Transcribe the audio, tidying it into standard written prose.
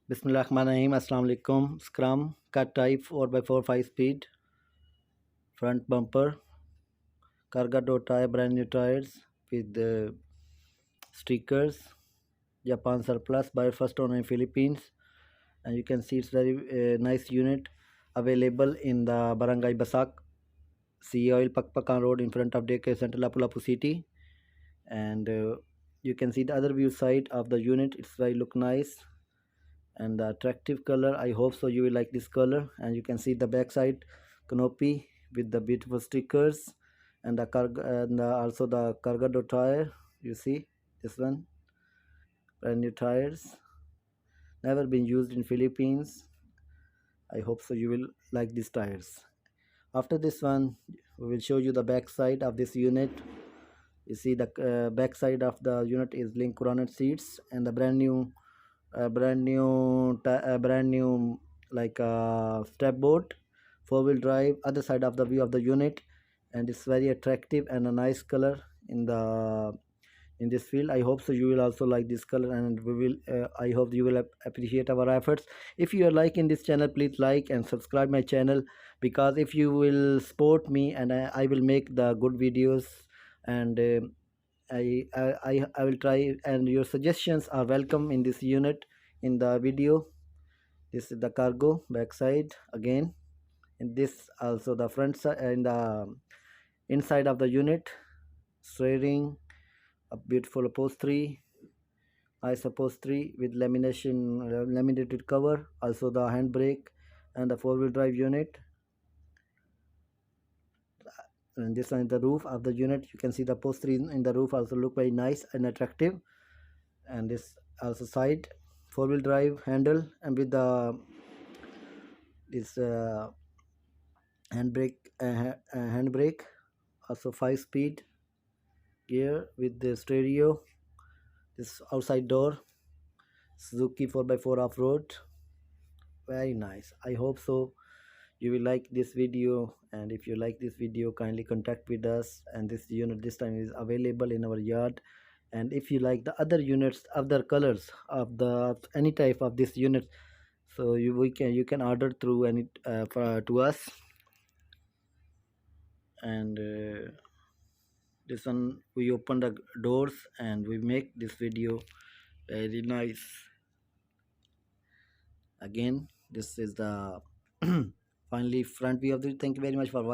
Bismillahirrahmanirrahim. Assalamu alaikum. Scrum cut type 4x4 5 speed front bumper cargo door tire, brand new tires with the stickers. Japan surplus by first owner in Philippines, and you can see it's very nice unit available in the Barangay Basak, Sea Oil Pakpakan Road in front of daycare center Lapu-Lapu City. And you can see the other view side of the unit. It's very look nice and the attractive color. I hope so you will like this color. And you can see the back side canopy with the beautiful stickers and the cargo and also the cargo door tire. You see this one, brand new tires, never been used in Philippines. I hope so you will like these tires. After this one, we will show you the back side of this unit. You see the back side of the unit is link coronnet seats and the brand new like step board, four-wheel drive. Other side of the view of the unit, and it's very attractive and a nice color in this field. I hope so you will also like this color, and we will I hope you will appreciate our efforts. If you are liking this channel, please like and subscribe my channel, because if you will support me, and I will make the good videos, and I will try, and your suggestions are welcome in this unit in the video. This is the cargo backside again, and this also the front side and the inside of the unit. Steering, a beautiful upholstery, nice upholstery with laminated cover. Also the handbrake and the four-wheel drive unit. And this one is the roof of the unit. You can see the upholstery in the roof also look very nice and attractive. And this also side four-wheel drive handle, and with the this handbrake, also 5-speed gear with the stereo. This outside door, Suzuki 4x4 off-road, very nice. I hope so you will like this video, and if you like this video, kindly contact with us. And this unit this time is available in our yard. And if you like the other units, other colors of the any type of this unit, so you can order through any to us. And this one we open the doors and we make this video very nice. Again, this is the finally front view of the. Thank you very much for watching.